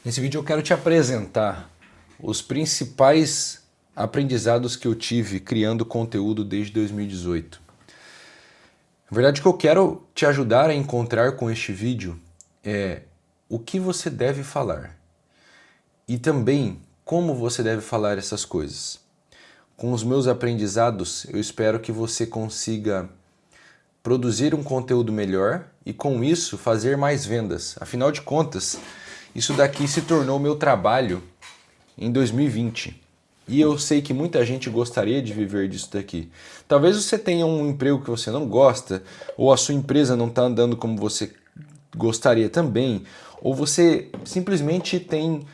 Nesse vídeo eu quero te apresentar os principais aprendizados que eu tive criando conteúdo desde 2018. Na verdade, o que eu quero te ajudar a encontrar com este vídeo é o que você deve falar e também como você deve falar essas coisas. Com os meus aprendizados, eu espero que você consiga produzir um conteúdo melhor e com isso fazer mais vendas. Afinal de contas, isso daqui se tornou meu trabalho em 2020. E eu sei que muita gente gostaria de viver disso daqui. Talvez você tenha um emprego que você não gosta, ou a sua empresa não está andando como você gostaria também, ou você simplesmente tem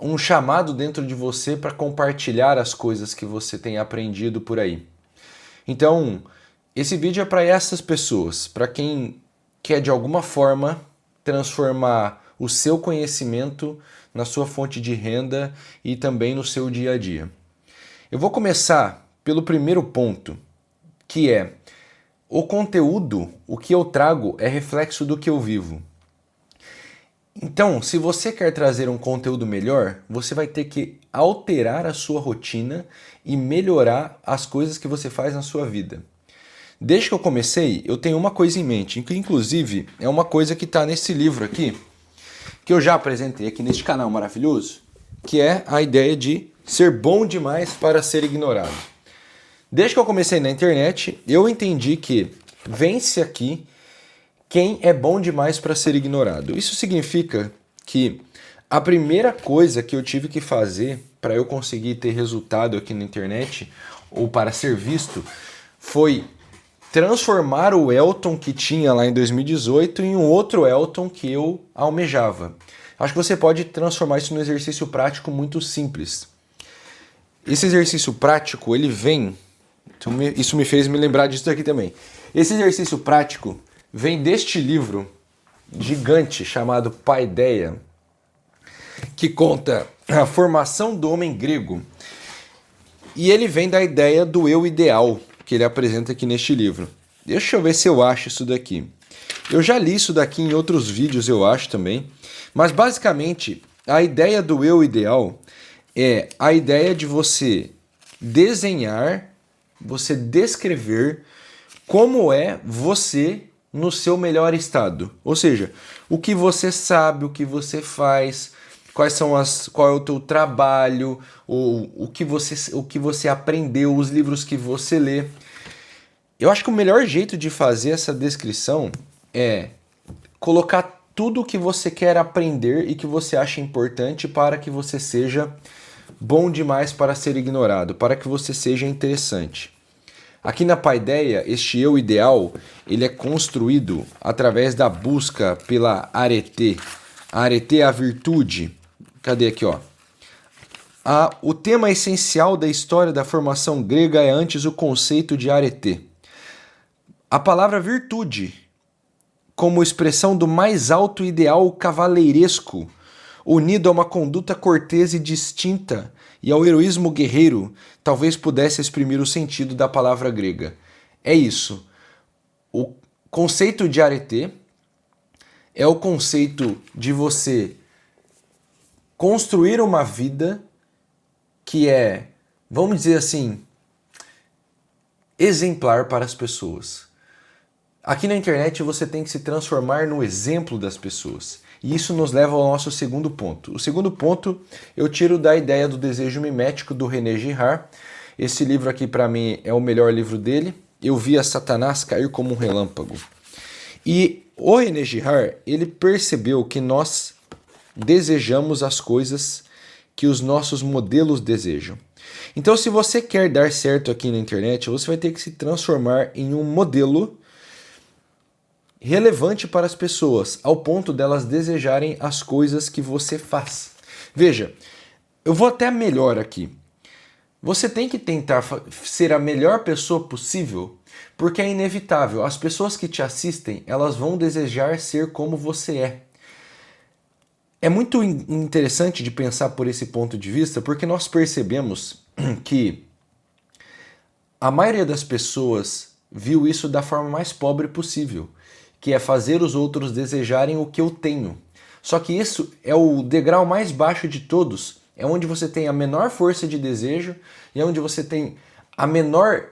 um chamado dentro de você para compartilhar as coisas que você tem aprendido por aí. Então, esse vídeo é para essas pessoas, para quem quer de alguma forma transformar o seu conhecimento na sua fonte de renda e também no seu dia a dia. Eu vou começar pelo primeiro ponto, que é o conteúdo, o que eu trago é reflexo do que eu vivo. Então, se você quer trazer um conteúdo melhor, você vai ter que alterar a sua rotina e melhorar as coisas que você faz na sua vida. Desde que eu comecei, eu tenho uma coisa em mente, que inclusive é uma coisa que está nesse livro aqui, que eu já apresentei aqui neste canal maravilhoso, que é a ideia de ser bom demais para ser ignorado. Desde que eu comecei na internet, eu entendi que vence aqui quem é bom demais para ser ignorado. Isso significa que a primeira coisa que eu tive que fazer para eu conseguir ter resultado aqui na internet, ou para ser visto, foi transformar o Elton que tinha lá em 2018 em um outro Elton que eu almejava. Acho que você pode transformar isso num exercício prático muito simples. Esse exercício prático, ele vem... Isso me fez me lembrar disso aqui também. Esse exercício prático vem deste livro gigante chamado Paideia, que conta a formação do homem grego. E ele vem da ideia do eu ideal, que ele apresenta aqui neste livro. Deixa eu ver se eu acho isso daqui. Eu já li isso daqui em outros vídeos, eu acho também. Mas basicamente, a ideia do eu ideal é a ideia de você desenhar, você descrever como é você no seu melhor estado. Ou seja, o que você sabe, o que você faz, qual é o teu trabalho, o que você aprendeu, os livros que você lê. Eu acho que o melhor jeito de fazer essa descrição é colocar tudo o que você quer aprender e que você acha importante para que você seja bom demais para ser ignorado, para que você seja interessante. Aqui na Paideia, este eu ideal, ele é construído através da busca pela arete. A arete é a virtude. Cadê aqui, ó? O tema essencial da história da formação grega é antes o conceito de arete. A palavra virtude, como expressão do mais alto ideal cavaleiresco, unido a uma conduta cortês e distinta e ao heroísmo guerreiro, talvez pudesse exprimir o sentido da palavra grega. É isso. O conceito de arete é o conceito de você construir uma vida que é, vamos dizer assim, exemplar para as pessoas. Aqui na internet você tem que se transformar no exemplo das pessoas. E isso nos leva ao nosso segundo ponto. O segundo ponto eu tiro da ideia do desejo mimético do René Girard. Esse livro aqui para mim é o melhor livro dele. Eu via Satanás cair como um relâmpago. E o René Girard, ele percebeu que nós desejamos as coisas que os nossos modelos desejam. Então, se você quer dar certo aqui na internet, você vai ter que se transformar em um modelo relevante para as pessoas, ao ponto delas desejarem as coisas que você faz. Veja, eu vou até melhor aqui. Você tem que tentar ser a melhor pessoa possível, porque é inevitável. As pessoas que te assistem, elas vão desejar ser como você é. É muito interessante de pensar por esse ponto de vista, porque nós percebemos que a maioria das pessoas viu isso da forma mais pobre possível, que é fazer os outros desejarem o que eu tenho. Só que isso é o degrau mais baixo de todos, é onde você tem a menor força de desejo e é onde você tem a menor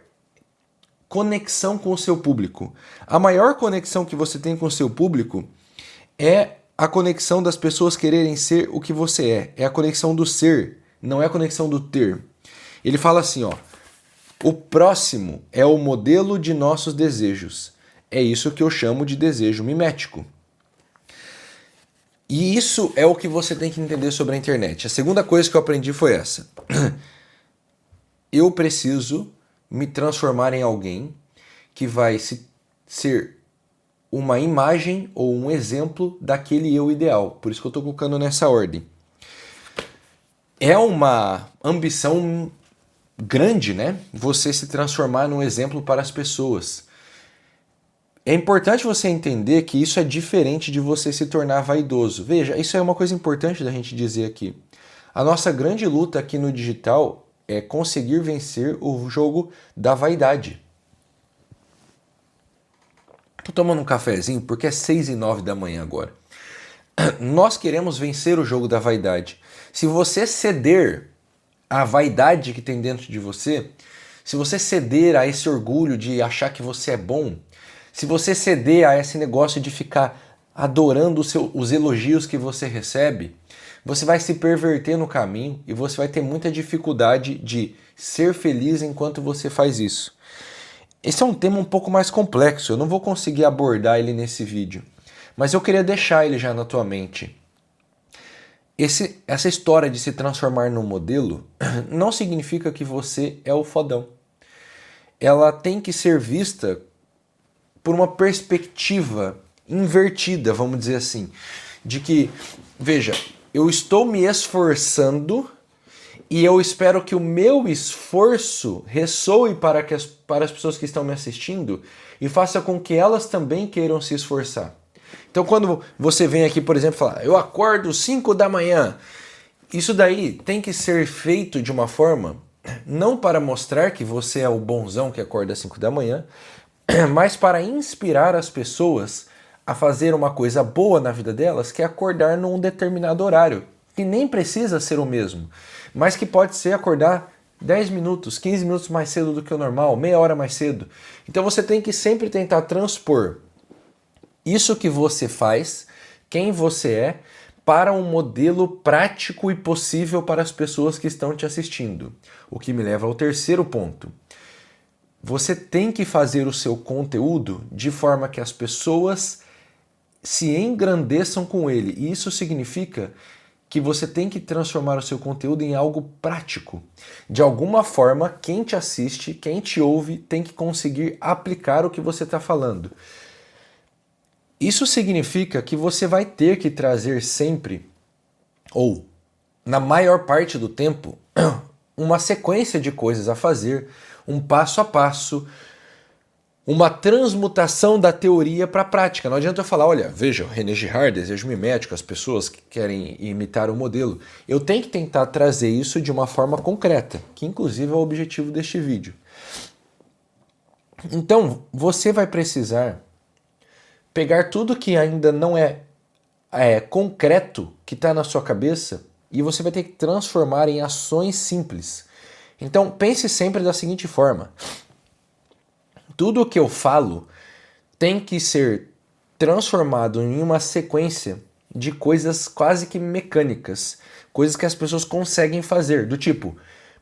conexão com o seu público. A maior conexão que você tem com o seu público é a conexão das pessoas quererem ser o que você é. É a conexão do ser, não é a conexão do ter. Ele fala assim, ó: o próximo é o modelo de nossos desejos. É isso que eu chamo de desejo mimético. E isso é o que você tem que entender sobre a internet. A segunda coisa que eu aprendi foi essa. Eu preciso me transformar em alguém que vai ser uma imagem ou um exemplo daquele eu ideal. Por isso que eu estou colocando nessa ordem. É uma ambição grande, né? Você se transformar num exemplo para as pessoas. É importante você entender que isso é diferente de você se tornar vaidoso. Veja, isso é uma coisa importante da gente dizer aqui. A nossa grande luta aqui no digital é conseguir vencer o jogo da vaidade. Tô tomando um cafezinho porque é 6h09 da manhã agora. Nós queremos vencer o jogo da vaidade. Se você ceder à vaidade que tem dentro de você, se você ceder a esse orgulho de achar que você é bom, se você ceder a esse negócio de ficar adorando os elogios que você recebe, você vai se perverter no caminho e você vai ter muita dificuldade de ser feliz enquanto você faz isso. Esse é um tema um pouco mais complexo, eu não vou conseguir abordar ele nesse vídeo, mas eu queria deixar ele já na tua mente. Essa história de se transformar num modelo não significa que você é o fodão. Ela tem que ser vista por uma perspectiva invertida, vamos dizer assim, de que, veja, eu estou me esforçando e eu espero que o meu esforço ressoe para as pessoas que estão me assistindo e faça com que elas também queiram se esforçar. Então quando você vem aqui, por exemplo, falar, eu acordo 5 da manhã, isso daí tem que ser feito de uma forma, não para mostrar que você é o bonzão que acorda às 5 da manhã, mas para inspirar as pessoas a fazer uma coisa boa na vida delas, que é acordar num determinado horário, que nem precisa ser o mesmo, mas que pode ser acordar 10 minutos, 15 minutos mais cedo do que o normal, meia hora mais cedo. Então você tem que sempre tentar transpor isso que você faz, quem você é, para um modelo prático e possível para as pessoas que estão te assistindo. O que me leva ao terceiro ponto. Você tem que fazer o seu conteúdo de forma que as pessoas se engrandeçam com ele. E isso significa que você tem que transformar o seu conteúdo em algo prático. De alguma forma, quem te assiste, quem te ouve, tem que conseguir aplicar o que você está falando. Isso significa que você vai ter que trazer sempre, ou na maior parte do tempo, uma sequência de coisas a fazer, um passo a passo, uma transmutação da teoria para a prática. Não adianta eu falar, olha, veja, René Girard, desejo mimético, as pessoas que querem imitar o modelo. Eu tenho que tentar trazer isso de uma forma concreta, que inclusive é o objetivo deste vídeo. Então, você vai precisar pegar tudo que ainda não é concreto, que está na sua cabeça, e você vai ter que transformar em ações simples. Então, pense sempre da seguinte forma. Tudo o que eu falo tem que ser transformado em uma sequência de coisas quase que mecânicas, coisas que as pessoas conseguem fazer, do tipo,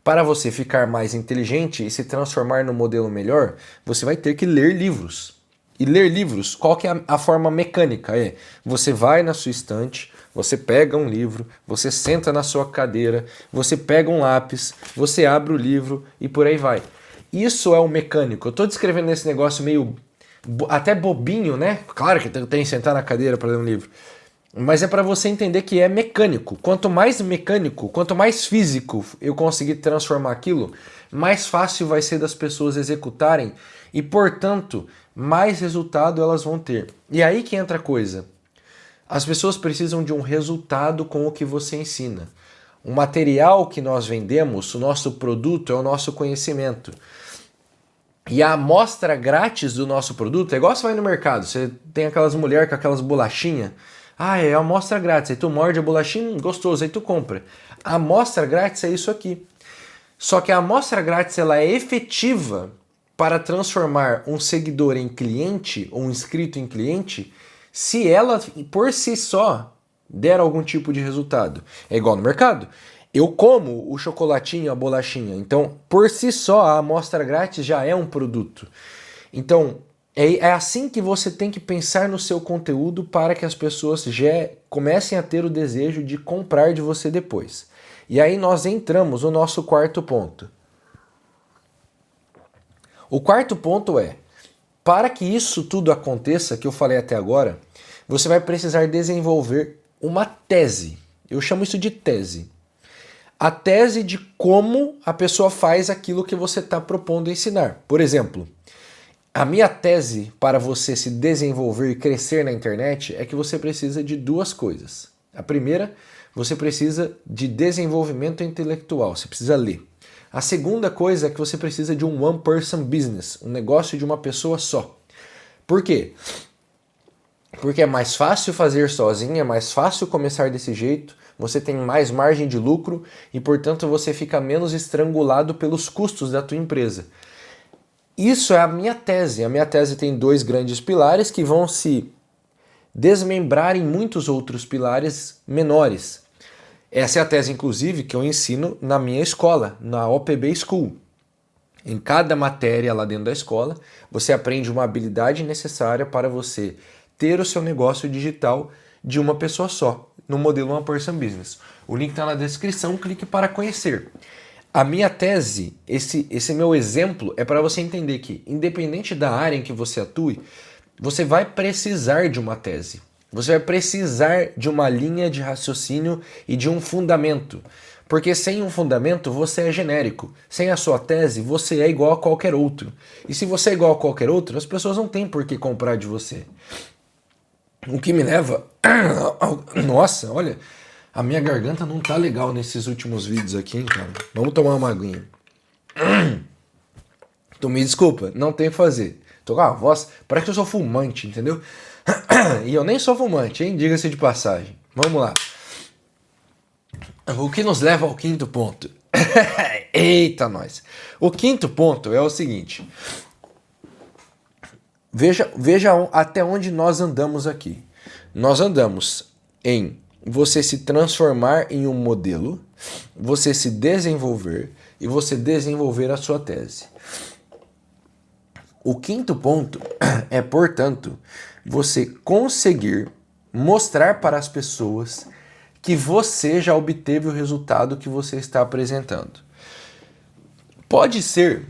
para você ficar mais inteligente e se transformar num modelo melhor, você vai ter que ler livros. E ler livros, qual que é a forma mecânica? Você vai na sua estante, você pega um livro, você senta na sua cadeira, você pega um lápis, você abre o livro e por aí vai. Isso é o mecânico. Eu estou descrevendo esse negócio meio até bobinho, né? Claro que tem que sentar na cadeira para ler um livro. Mas é para você entender que é mecânico. Quanto mais mecânico, quanto mais físico eu conseguir transformar aquilo, mais fácil vai ser das pessoas executarem e, portanto, mais resultado elas vão ter. E aí que entra a coisa. As pessoas precisam de um resultado com o que você ensina. O material que nós vendemos, o nosso produto, é o nosso conhecimento. E a amostra grátis do nosso produto é igual você vai no mercado, você tem aquelas mulheres com aquelas bolachinhas, Ah, é amostra grátis. Aí tu morde a bolachinha, gostoso, aí tu compra. A amostra grátis é isso aqui. Só que a amostra grátis ela é efetiva para transformar um seguidor em cliente ou um inscrito em cliente se ela por si só der algum tipo de resultado. É igual no mercado. Eu como o chocolatinho, a bolachinha. Então, por si só, a amostra grátis já é um produto. Então, é assim que você tem que pensar no seu conteúdo para que as pessoas já comecem a ter o desejo de comprar de você depois. E aí nós entramos no nosso quarto ponto. O quarto ponto é, para que isso tudo aconteça, que eu falei até agora, você vai precisar desenvolver uma tese. Eu chamo isso de tese. A tese de como a pessoa faz aquilo que você está propondo ensinar. Por exemplo, a minha tese para você se desenvolver e crescer na internet é que você precisa de duas coisas. A primeira, você precisa de desenvolvimento intelectual, você precisa ler. A segunda coisa é que você precisa de um one person business, um negócio de uma pessoa só. Por quê? Porque é mais fácil fazer sozinho, é mais fácil começar desse jeito, você tem mais margem de lucro e, portanto, você fica menos estrangulado pelos custos da tua empresa. Isso é a minha tese. A minha tese tem dois grandes pilares que vão se desmembrar em muitos outros pilares menores. Essa é a tese, inclusive, que eu ensino na minha escola, na OPB School. Em cada matéria lá dentro da escola, você aprende uma habilidade necessária para você ter o seu negócio digital de uma pessoa só, no modelo One Person Business. O link está na descrição, clique para conhecer. A minha tese, esse meu exemplo, é para você entender que, independente da área em que você atue, você vai precisar de uma tese. Você vai precisar de uma linha de raciocínio e de um fundamento. Porque sem um fundamento, você é genérico. Sem a sua tese, você é igual a qualquer outro. E se você é igual a qualquer outro, as pessoas não têm por que comprar de você. O que me leva... Nossa, olha, a minha garganta não tá legal nesses últimos vídeos aqui, hein, cara. Vamos tomar uma aguinha. Tu me desculpa, não tem o que fazer. Tô com a voz, parece que eu sou fumante, entendeu? E eu nem sou fumante, hein? Diga-se de passagem. Vamos lá. O que nos leva ao quinto ponto. Eita, nós. O quinto ponto é o seguinte. Veja até onde nós andamos aqui. Nós andamos em você se transformar em um modelo, você se desenvolver e você desenvolver a sua tese. O quinto ponto é, portanto, você conseguir mostrar para as pessoas que você já obteve o resultado que você está apresentando. Pode ser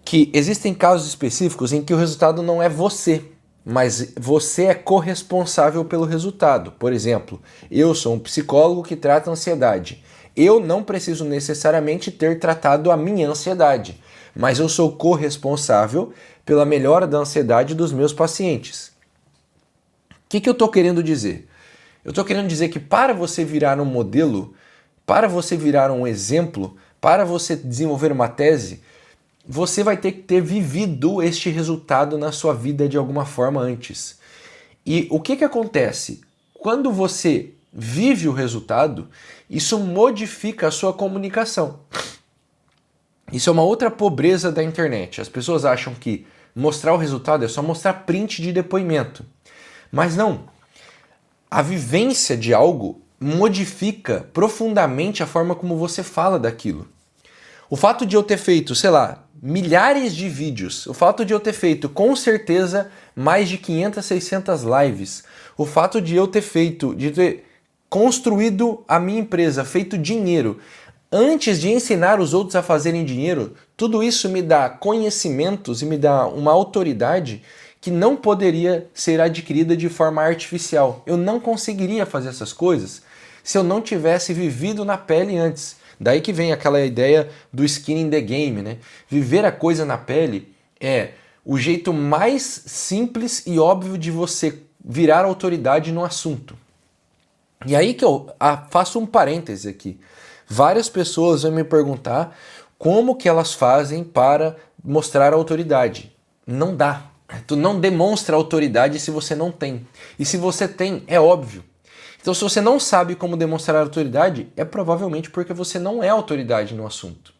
que existem casos específicos em que o resultado não é você, mas você é corresponsável pelo resultado. Por exemplo, eu sou um psicólogo que trata ansiedade. Eu não preciso necessariamente ter tratado a minha ansiedade, mas eu sou corresponsável pela melhora da ansiedade dos meus pacientes. O que eu estou querendo dizer? Eu estou querendo dizer que para você virar um modelo, para você virar um exemplo, para você desenvolver uma tese, você vai ter que ter vivido este resultado na sua vida de alguma forma antes. E o que acontece? Quando você vive o resultado, isso modifica a sua comunicação. Isso é uma outra pobreza da internet. As pessoas acham que mostrar o resultado é só mostrar print de depoimento. Mas não. A vivência de algo modifica profundamente a forma como você fala daquilo. O fato de eu ter feito, sei lá, milhares de vídeos, o fato de eu ter feito, com certeza, mais de 500, 600 lives, o fato de eu ter feito, de ter construído a minha empresa, feito dinheiro, antes de ensinar os outros a fazerem dinheiro, tudo isso me dá conhecimentos e me dá uma autoridade que não poderia ser adquirida de forma artificial. Eu não conseguiria fazer essas coisas se eu não tivesse vivido na pele antes. Daí que vem aquela ideia do skin in the game, né? Viver a coisa na pele é o jeito mais simples e óbvio de você virar autoridade no assunto. E aí que eu faço um parêntese aqui. Várias pessoas vão me perguntar como que elas fazem para mostrar autoridade. Não dá. Tu não demonstra autoridade se você não tem. E se você tem, é óbvio. Então, se você não sabe como demonstrar autoridade, é provavelmente porque você não é autoridade no assunto.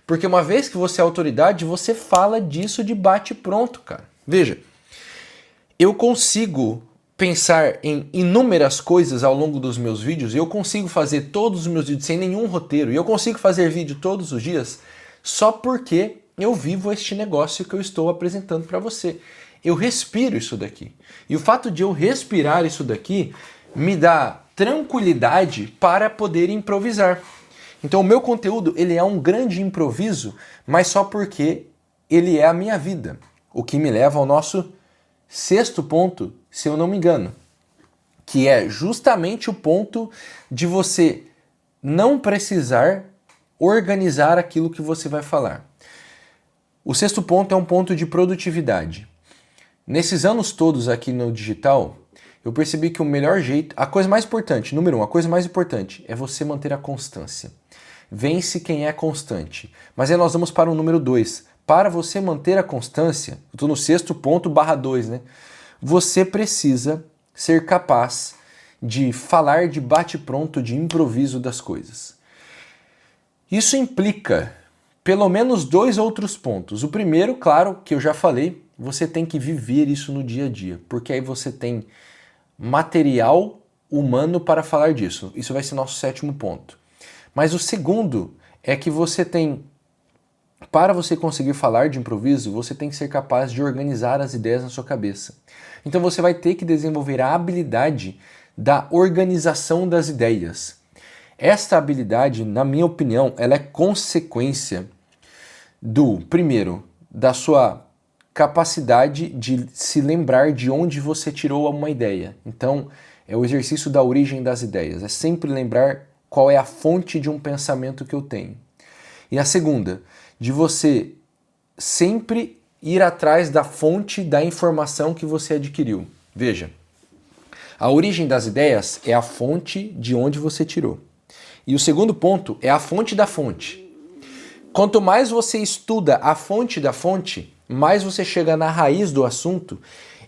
Porque uma vez que você é autoridade, você fala disso de bate pronto, cara. Veja, eu consigo pensar em inúmeras coisas ao longo dos meus vídeos, e eu consigo fazer todos os meus vídeos sem nenhum roteiro, e eu consigo fazer vídeo todos os dias só porque eu vivo este negócio que eu estou apresentando para você. Eu respiro isso daqui. E o fato de eu respirar isso daqui me dá tranquilidade para poder improvisar. Então o meu conteúdo, ele é um grande improviso, mas só porque ele é a minha vida. O que me leva ao nosso sexto ponto, se eu não me engano, que é justamente o ponto de você não precisar organizar aquilo que você vai falar. O sexto ponto é um ponto de produtividade. Nesses anos todos aqui no digital, eu percebi que o melhor jeito, a coisa mais importante, número um, a coisa mais importante é você manter a constância. Vence quem é constante. Mas aí nós vamos para o número 2. Para você manter a constância, eu estou no sexto ponto /2, né? Você precisa ser capaz de falar de bate-pronto, de improviso das coisas. Isso implica pelo menos 2 outros pontos. O primeiro, claro, que eu já falei, você tem que viver isso no dia a dia, porque aí você tem material humano para falar disso. Isso vai ser nosso sétimo ponto. Mas o segundo é que você tem, para você conseguir falar de improviso, você tem que ser capaz de organizar as ideias na sua cabeça. Então você vai ter que desenvolver a habilidade da organização das ideias. Esta habilidade, na minha opinião, ela é consequência primeiro, da sua capacidade de se lembrar de onde você tirou uma ideia. Então, é o exercício da origem das ideias. É sempre lembrar qual é a fonte de um pensamento que eu tenho. E a segunda, de você sempre ir atrás da fonte da informação que você adquiriu. Veja, a origem das ideias é a fonte de onde você tirou. E o segundo ponto é a fonte da fonte. Quanto mais você estuda a fonte da fonte, mais você chega na raiz do assunto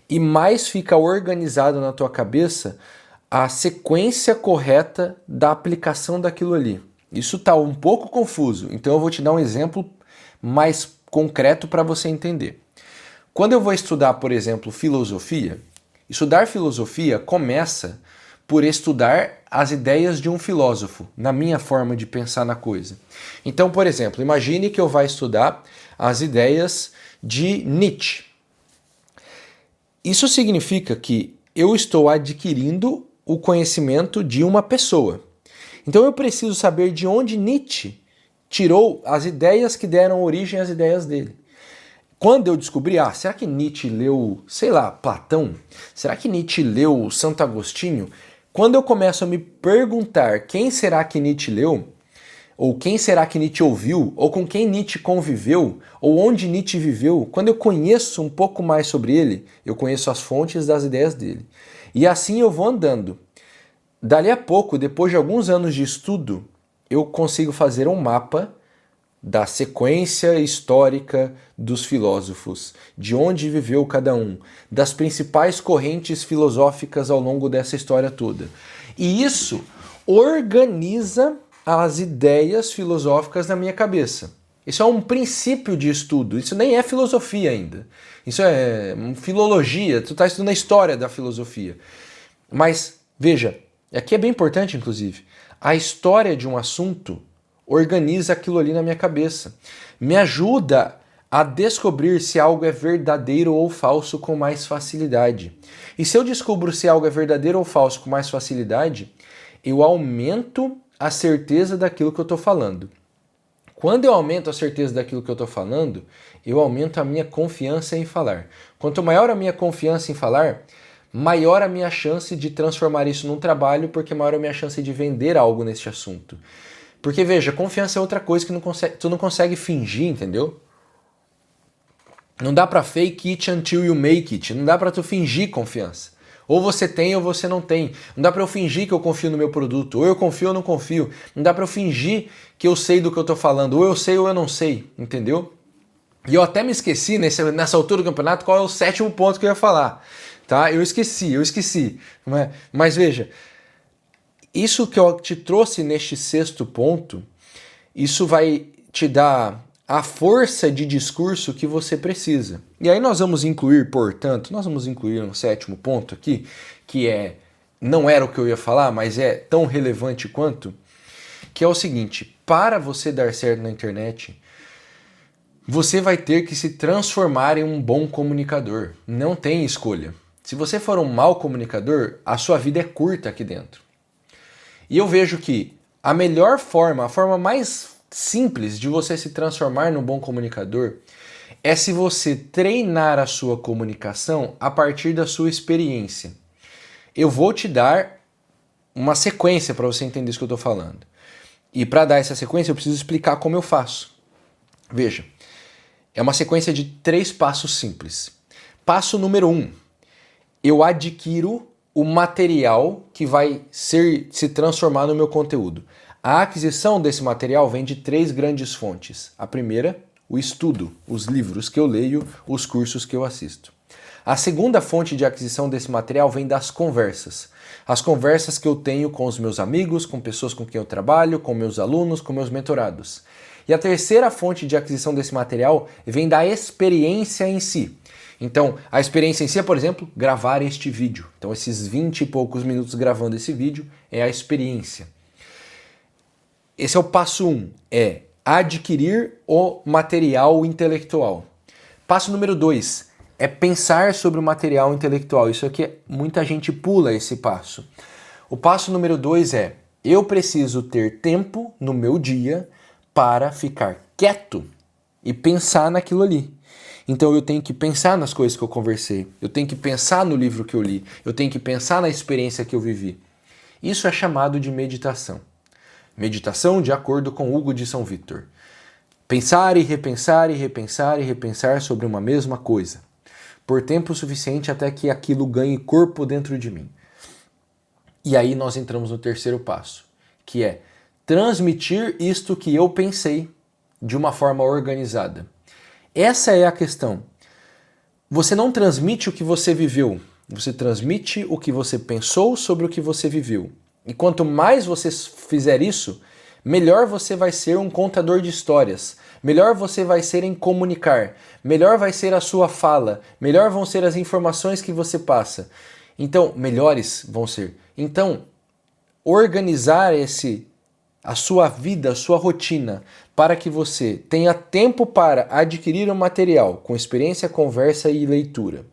e mais fica organizado na tua cabeça a sequência correta da aplicação daquilo ali. Isso está um pouco confuso, então eu vou te dar um exemplo mais concreto para você entender. Quando eu vou estudar, por exemplo, filosofia, estudar filosofia começa por estudar as ideias de um filósofo, na minha forma de pensar na coisa. Então, por exemplo, imagine que eu vá estudar as ideias de Nietzsche. Isso significa que eu estou adquirindo o conhecimento de uma pessoa. Então eu preciso saber de onde Nietzsche tirou as ideias que deram origem às ideias dele. Quando eu descobri, será que Nietzsche leu, sei lá, Platão? Será que Nietzsche leu Santo Agostinho? Quando eu começo a me perguntar quem será que Nietzsche leu, ou quem será que Nietzsche ouviu, ou com quem Nietzsche conviveu, ou onde Nietzsche viveu, quando eu conheço um pouco mais sobre ele, eu conheço as fontes das ideias dele. E assim eu vou andando. Dali a pouco, depois de alguns anos de estudo, eu consigo fazer um mapa da sequência histórica dos filósofos, de onde viveu cada um, das principais correntes filosóficas ao longo dessa história toda. E isso organiza as ideias filosóficas na minha cabeça. Isso é um princípio de estudo, isso nem é filosofia ainda. Isso é filologia, tu está estudando a história da filosofia. Mas, veja, aqui é bem importante, inclusive, a história de um assunto organiza aquilo ali na minha cabeça. Me ajuda a descobrir se algo é verdadeiro ou falso com mais facilidade. E se eu descubro se algo é verdadeiro ou falso com mais facilidade, eu aumento a certeza daquilo que eu estou falando. Quando eu aumento a certeza daquilo que eu estou falando, eu aumento a minha confiança em falar. Quanto maior a minha confiança em falar, maior a minha chance de transformar isso num trabalho, porque maior a minha chance de vender algo nesse assunto. Porque, veja, confiança é outra coisa que tu não consegue fingir, entendeu? Não dá pra fake it until you make it. Não dá pra tu fingir confiança. Ou você tem ou você não tem. Não dá pra eu fingir que eu confio no meu produto. Ou eu confio ou não confio. Não dá pra eu fingir que eu sei do que eu tô falando. Ou eu sei ou eu não sei, entendeu? E eu até me esqueci, nessa altura do campeonato, qual é o sétimo ponto que eu ia falar. Tá? Eu esqueci. Mas veja, Isso que eu te trouxe neste sexto ponto, isso vai te dar a força de discurso que você precisa. E aí nós vamos incluir, portanto, um sétimo ponto aqui, que não era o que eu ia falar, mas é tão relevante quanto, que é o seguinte: para você dar certo na internet, você vai ter que se transformar em um bom comunicador. Não tem escolha. Se você for um mau comunicador, a sua vida é curta aqui dentro. E eu vejo que a melhor forma, a forma mais simples de você se transformar num bom comunicador é se você treinar a sua comunicação a partir da sua experiência. Eu vou te dar uma sequência para você entender isso que eu estou falando. E para dar essa sequência eu preciso explicar como eu faço. Veja, é uma sequência de 3 passos simples. Passo número 1, eu adquiro o material que vai se transformar no meu conteúdo. A aquisição desse material vem de 3 grandes fontes. A primeira, o estudo, os livros que eu leio, os cursos que eu assisto. A segunda fonte de aquisição desse material vem das conversas. As conversas que eu tenho com os meus amigos, com pessoas com quem eu trabalho, com meus alunos, com meus mentorados. E a terceira fonte de aquisição desse material vem da experiência em si. Então, a experiência em si é, por exemplo, gravar este vídeo. Então, esses 20 e poucos minutos gravando esse vídeo é a experiência. Esse é o passo 1, é adquirir o material intelectual. Passo número 2, é pensar sobre o material intelectual. Isso aqui, muita gente pula esse passo. O passo número 2 é, eu preciso ter tempo no meu dia para ficar quieto e pensar naquilo ali. Então eu tenho que pensar nas coisas que eu conversei, eu tenho que pensar no livro que eu li, eu tenho que pensar na experiência que eu vivi. Isso é chamado de meditação. Meditação de acordo com Hugo de São Victor. Pensar e repensar e repensar e repensar sobre uma mesma coisa, por tempo suficiente até que aquilo ganhe corpo dentro de mim. E aí nós entramos no terceiro passo, que é transmitir isto que eu pensei de uma forma organizada. Essa é a questão. Você não transmite o que você viveu, você transmite o que você pensou sobre o que você viveu. E quanto mais você fizer isso, melhor você vai ser um contador de histórias, melhor você vai ser em comunicar, melhor vai ser a sua fala, melhor vão ser as informações que você passa. Então, melhores vão ser. Então, organizar a sua vida, a sua rotina, para que você tenha tempo para adquirir o material com experiência, conversa e leitura.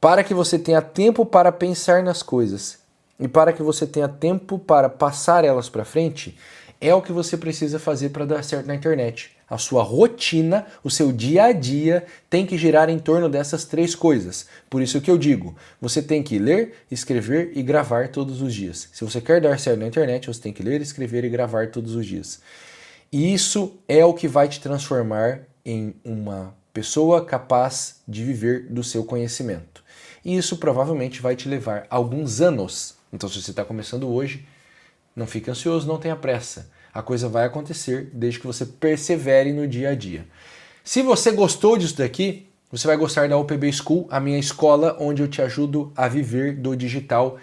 Para que você tenha tempo para pensar nas coisas e para que você tenha tempo para passar elas para frente, é o que você precisa fazer para dar certo na internet. A sua rotina, o seu dia a dia tem que girar em torno dessas 3 coisas. Por isso que eu digo, você tem que ler, escrever e gravar todos os dias. Se você quer dar certo na internet, você tem que ler, escrever e gravar todos os dias. E isso é o que vai te transformar em uma pessoa capaz de viver do seu conhecimento. E isso provavelmente vai te levar alguns anos. Então, se você está começando hoje, não fique ansioso, não tenha pressa. A coisa vai acontecer desde que você persevere no dia a dia. Se você gostou disso daqui, você vai gostar da UPB School, a minha escola onde eu te ajudo a viver do digital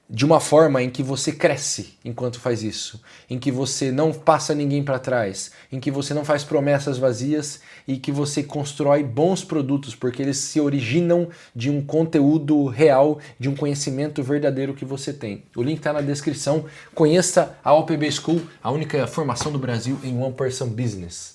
de uma forma em que você cresce enquanto faz isso, em que você não passa ninguém para trás, em que você não faz promessas vazias e que você constrói bons produtos, porque eles se originam de um conteúdo real, de um conhecimento verdadeiro que você tem. O link está na descrição. Conheça a OPB School, a única formação do Brasil em One Person Business.